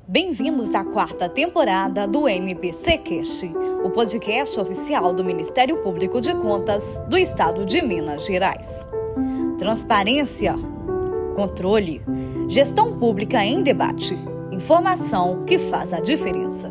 Bem-vindos à quarta temporada do MPCcast, o podcast oficial do Ministério Público de Contas do Estado de Minas Gerais. Transparência, controle, gestão pública em debate, informação que faz a diferença.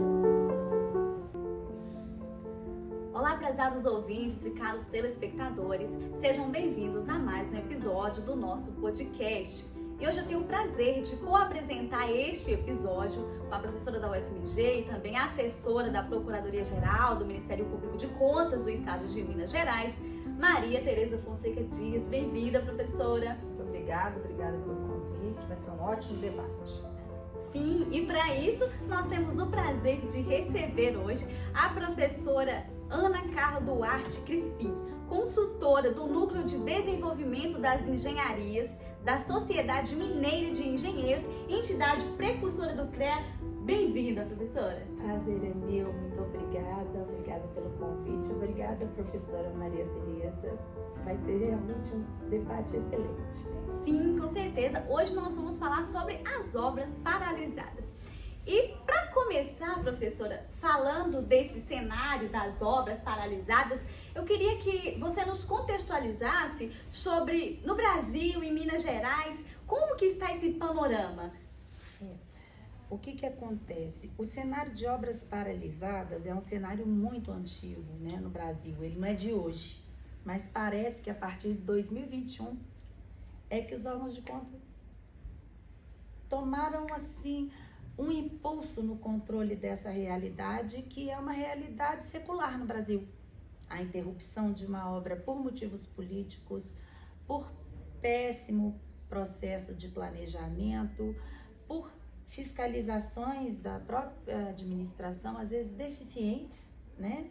Olá, prezados ouvintes e caros telespectadores, sejam bem-vindos a mais um episódio do nosso podcast. E hoje eu tenho o prazer de co-apresentar este episódio com a professora da UFMG e também assessora da Procuradoria-Geral do Ministério Público de Contas do Estado de Minas Gerais, Maria Tereza Fonseca Dias. Bem-vinda, professora. Muito obrigada pelo convite, vai ser um ótimo debate. Sim, e para isso nós temos o prazer de receber hoje a professora Ana Carla Duarte Crispim, consultora do Núcleo de Desenvolvimento das Engenharias da Sociedade Mineira de Engenheiros, entidade precursora do CREA. Bem-vinda, professora. Prazer é meu, muito obrigada pelo convite, obrigada, professora Maria Tereza. Vai ser realmente um debate excelente. Sim, com certeza. Hoje nós vamos falar sobre as obras paralisadas. E para começar, professora, falando desse cenário das obras paralisadas, eu queria que você nos contextualizasse sobre, no Brasil, em Minas Gerais, como que está esse panorama? O que acontece? O cenário de obras paralisadas é um cenário muito antigo, né, no Brasil. Ele não é de hoje, mas parece que a partir de 2021 é que os órgãos de conta tomaram, assim, um impulso no controle dessa realidade, que é uma realidade secular no Brasil. A interrupção de uma obra por motivos políticos, por péssimo processo de planejamento, por fiscalizações da própria administração, às vezes deficientes, né?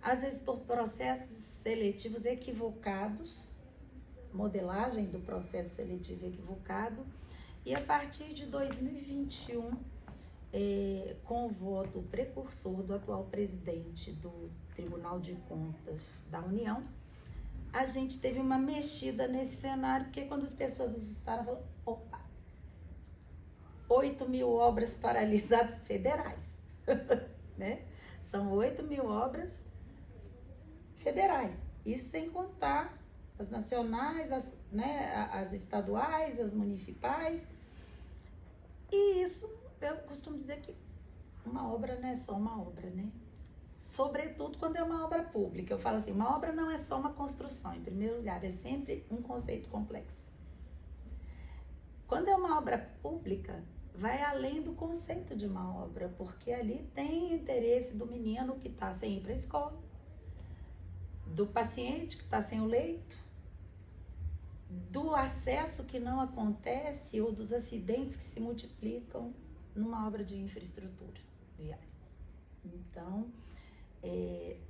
Às vezes por processos seletivos equivocados, modelagem do processo seletivo equivocado. E a partir de 2021, com o voto precursor do atual presidente do Tribunal de Contas da União, a gente teve uma mexida nesse cenário, porque quando as pessoas assustaram, falaram, opa, 8.000 obras paralisadas federais, né? São 8.000 obras federais, isso sem contar as nacionais, as estaduais, as municipais. E isso, eu costumo dizer que uma obra não é só uma obra, né? Sobretudo quando é uma obra pública. Eu falo assim, uma obra não é só uma construção, em primeiro lugar, é sempre um conceito complexo. Quando é uma obra pública, vai além do conceito de uma obra, porque ali tem interesse do menino que está sem ir para a escola, do paciente que está sem o leito, do acesso que não acontece ou dos acidentes que se multiplicam numa obra de infraestrutura viária. Então,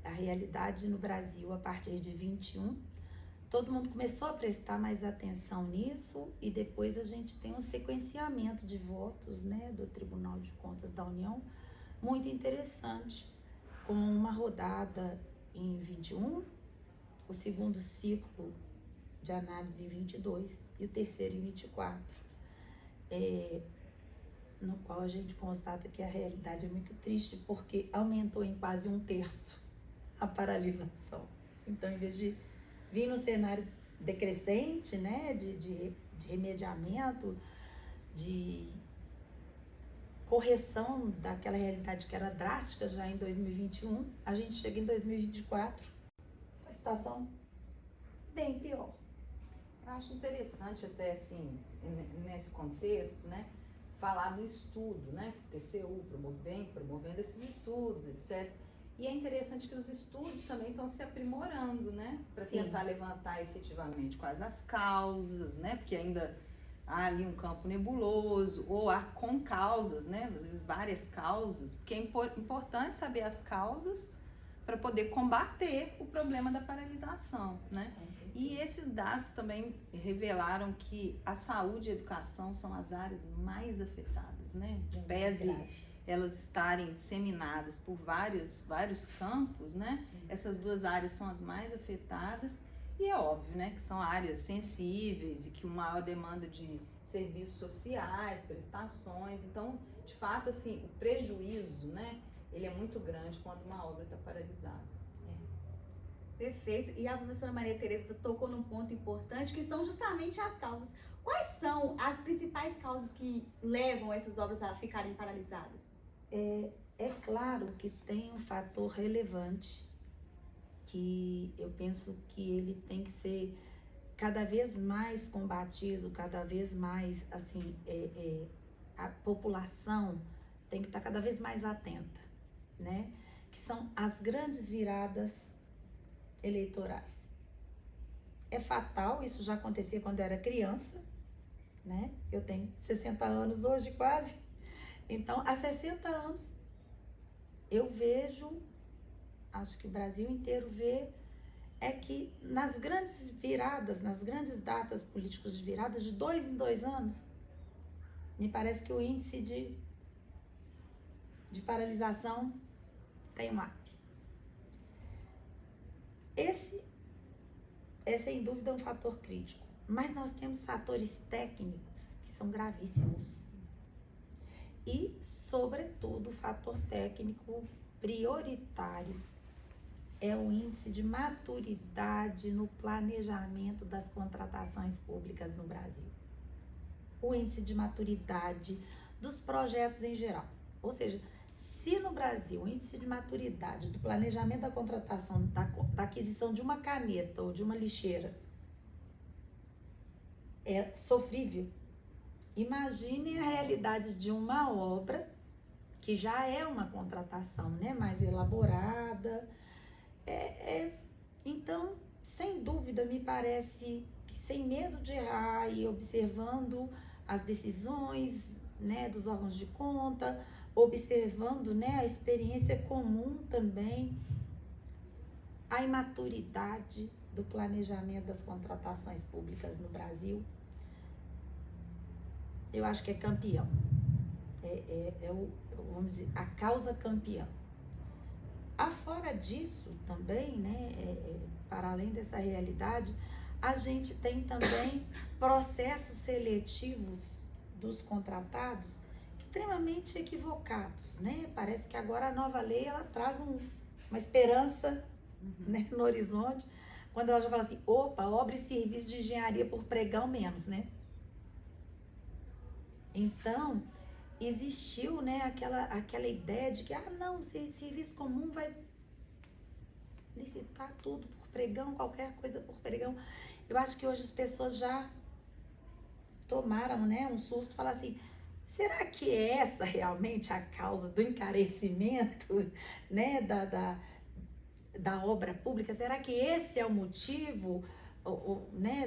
a realidade no Brasil, a partir de 21, todo mundo começou a prestar mais atenção nisso e depois a gente tem um sequenciamento de votos, né, do Tribunal de Contas da União, muito interessante, com uma rodada em 21, o segundo ciclo de análise em 22 e o terceiro em 24, no qual a gente constata que a realidade é muito triste, porque aumentou em quase 1/3 a paralisação. Então, em vez de vir no cenário decrescente, né, de remediamento, de correção daquela realidade que era drástica já em 2021, a gente chega em 2024 com a situação bem pior. Eu acho interessante até assim, nesse contexto, né, falar do estudo, né, que o TCU promovendo esses estudos, etc. E é interessante que os estudos também estão se aprimorando, né, para tentar levantar efetivamente quais as causas, né, porque ainda há ali um campo nebuloso, ou há concausas, né, às vezes várias causas, porque é importante saber as causas para poder combater o problema da paralisação, né? E esses dados também revelaram que a saúde e a educação são as áreas mais afetadas, né? Pese elas estarem disseminadas por vários campos, né? Essas duas áreas são as mais afetadas E é óbvio, né, que são áreas sensíveis e que uma maior demanda de serviços sociais, prestações. Então, de fato, assim, o prejuízo, né, ele é muito grande quando uma obra está paralisada. Perfeito. E a professora Maria Tereza tocou num ponto importante, que são justamente as causas. Quais são as principais causas que levam essas obras a ficarem paralisadas? É claro que tem um fator relevante que eu penso que ele tem que ser cada vez mais combatido, cada vez mais, assim, a população tem que estar cada vez mais atenta, né? Que são as grandes viradas eleitorais. É fatal, isso já acontecia quando eu era criança, né? Eu tenho 60 anos hoje quase, então há 60 anos eu vejo, acho que o Brasil inteiro vê, é que nas grandes viradas, nas grandes datas políticas de viradas, de 2 em 2 anos, me parece que o índice de paralisação tem um up. Esse é sem dúvida um fator crítico, mas nós temos fatores técnicos que são gravíssimos. E, sobretudo, o fator técnico prioritário é o índice de maturidade no planejamento das contratações públicas no Brasil. O índice de maturidade dos projetos em geral. Ou seja, se no Brasil o índice de maturidade do planejamento da contratação, da aquisição de uma caneta ou de uma lixeira é sofrível, imagine a realidade de uma obra que já é uma contratação, né, mais elaborada. Então, sem dúvida, me parece que sem medo de errar e observando as decisões, né, dos órgãos de conta, observando, né, a experiência comum também, a imaturidade do planejamento das contratações públicas no Brasil, eu acho que é campeão. Vamos dizer, a causa campeã. Afora disso também, né, para além dessa realidade, a gente tem também processos seletivos dos contratados extremamente equivocados, né? Parece que agora a nova lei ela traz uma esperança, né, no horizonte, quando ela já fala assim, opa, obra e serviço de engenharia por pregão menos, né? Então, existiu, né, aquela ideia de que, não, serviço comum vai licitar tudo por pregão, qualquer coisa por pregão. Eu acho que hoje as pessoas já tomaram, né, um susto e falaram assim, será que é essa realmente a causa do encarecimento, né, da obra pública? Será que esse é o motivo, né,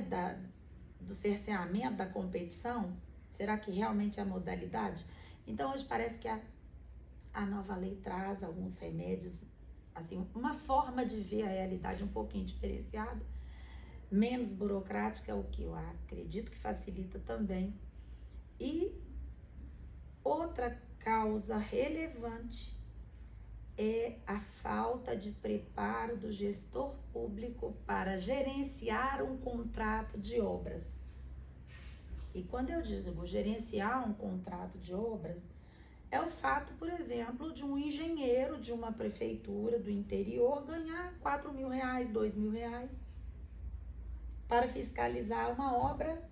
do cerceamento da competição? Será que realmente é a modalidade? Então, hoje parece que a nova lei traz alguns remédios, assim, uma forma de ver a realidade um pouquinho diferenciada, menos burocrática, o que eu acredito que facilita também. E outra causa relevante é a falta de preparo do gestor público para gerenciar um contrato de obras. E quando eu digo gerenciar um contrato de obras, é o fato, por exemplo, de um engenheiro de uma prefeitura do interior ganhar R$4.000, R$2.000 para fiscalizar uma obra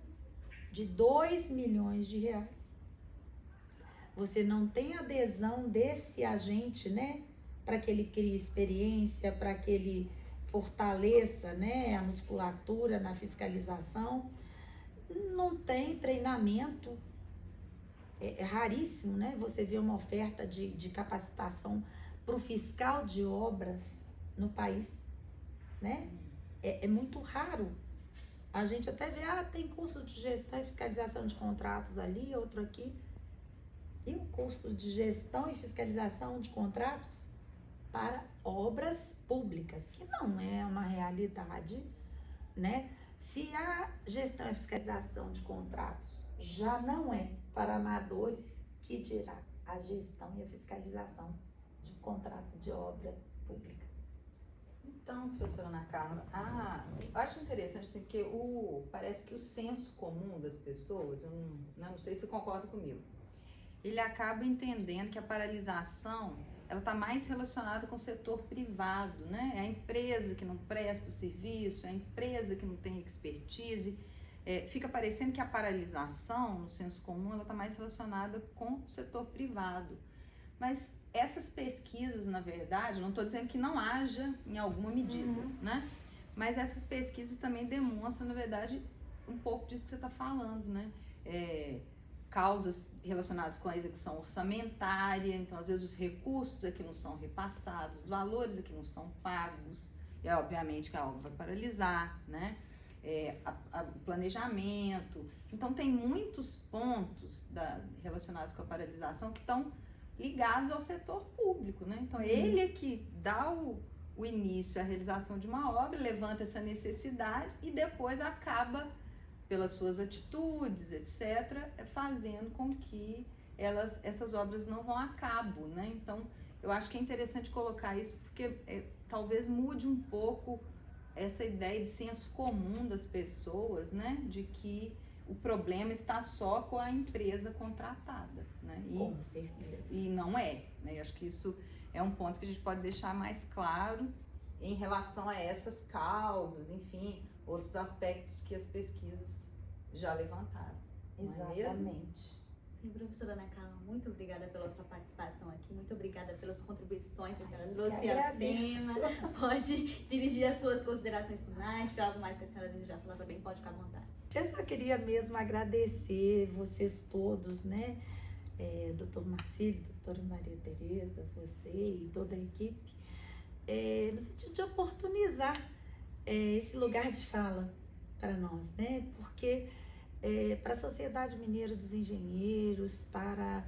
de R$2 milhões. Você não tem adesão desse agente, né, para que ele crie experiência, para que ele fortaleça, né, a musculatura na fiscalização. Não tem treinamento, é raríssimo, né? Você vê uma oferta de capacitação para o fiscal de obras no país, né? É muito raro. A gente até vê, tem curso de gestão e fiscalização de contratos ali, outro aqui. E o curso de gestão e fiscalização de contratos para obras públicas, que não é uma realidade, né? Se a gestão e fiscalização de contratos já não é para amadores, que dirá a gestão e a fiscalização de contrato de obra pública? Então, professora Ana Carla, eu acho interessante assim, que parece que o senso comum das pessoas, eu não sei se você concorda comigo, ele acaba entendendo que a paralisação ela está mais relacionada com o setor privado, né? É a empresa que não presta o serviço, é a empresa que não tem expertise. Fica parecendo que a paralisação, no senso comum, ela está mais relacionada com o setor privado. Mas essas pesquisas, na verdade, não estou dizendo que não haja em alguma medida, né? Mas essas pesquisas também demonstram, na verdade, um pouco disso que você está falando, né? Causas relacionadas com a execução orçamentária, então às vezes os recursos aqui não são repassados, os valores aqui não são pagos, e obviamente que a obra vai paralisar, né? O planejamento, então tem muitos pontos relacionados com a paralisação que estão ligados ao setor público, né? Então ele é que dá o início à realização de uma obra, levanta essa necessidade e depois acaba, pelas suas atitudes, etc., fazendo com que essas obras não vão a cabo, né? Então eu acho que é interessante colocar isso porque talvez mude um pouco essa ideia de senso comum das pessoas, né? De que o problema está só com a empresa contratada, né? Com certeza. E não é, né? Eu acho que isso é um ponto que a gente pode deixar mais claro em relação a essas causas, enfim, outros aspectos que as pesquisas já levantaram. Exatamente. Sim, professora Ana Carla, muito obrigada pela sua participação aqui, muito obrigada pelas contribuições que a senhora trouxe ao tema. Pode dirigir as suas considerações finais, se tiver algo mais que a senhora desejar falar também, pode ficar à vontade. Eu só queria mesmo agradecer vocês todos, né? Doutor Marcílio, doutora Maria Tereza, você e toda a equipe, no sentido de oportunizar esse lugar de fala para nós, né? Porque para a Sociedade Mineira dos Engenheiros, para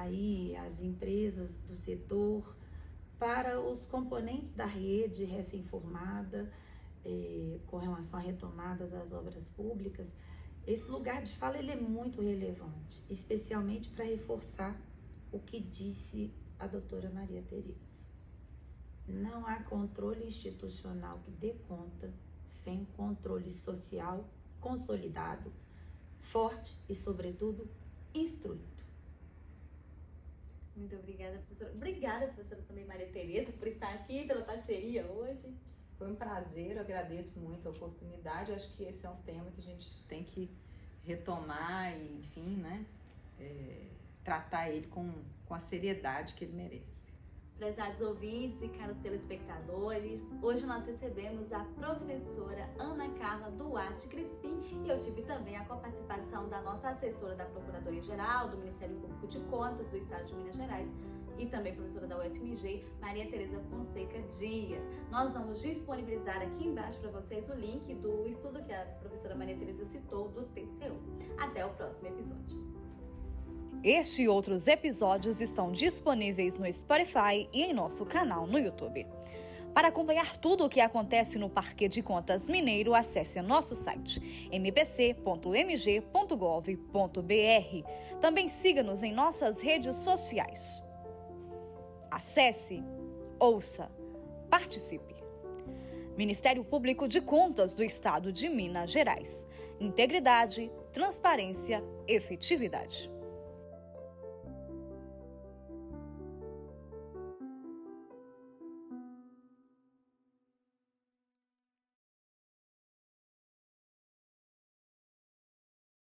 aí as empresas do setor, para os componentes da rede recém-formada, com relação à retomada das obras públicas, esse lugar de fala ele é muito relevante, especialmente para reforçar o que disse a doutora Maria Tereza. Não há controle institucional que dê conta sem controle social consolidado, forte e, sobretudo, instruído. Muito obrigada, professora. Obrigada, professora, também Maria Tereza, por estar aqui, pela parceria hoje. Foi um prazer, eu agradeço muito a oportunidade. Eu acho que esse é um tema que a gente tem que retomar e, enfim, né, tratar ele com a seriedade que ele merece. Prezados ouvintes e caros telespectadores, hoje nós recebemos a professora Ana Carla Duarte Crispim e eu tive também a coparticipação da nossa assessora da Procuradoria-Geral do Ministério Público de Contas do Estado de Minas Gerais e também professora da UFMG, Maria Tereza Fonseca Dias. Nós vamos disponibilizar aqui embaixo para vocês o link do estudo que a professora Maria Tereza citou do TCU. Até o próximo episódio. Este e outros episódios estão disponíveis no Spotify e em nosso canal no YouTube. Para acompanhar tudo o que acontece no Parquê de Contas Mineiro, acesse nosso site mpc.mg.gov.br. Também siga-nos em nossas redes sociais. Acesse, ouça, participe. Ministério Público de Contas do Estado de Minas Gerais. Integridade, transparência, efetividade.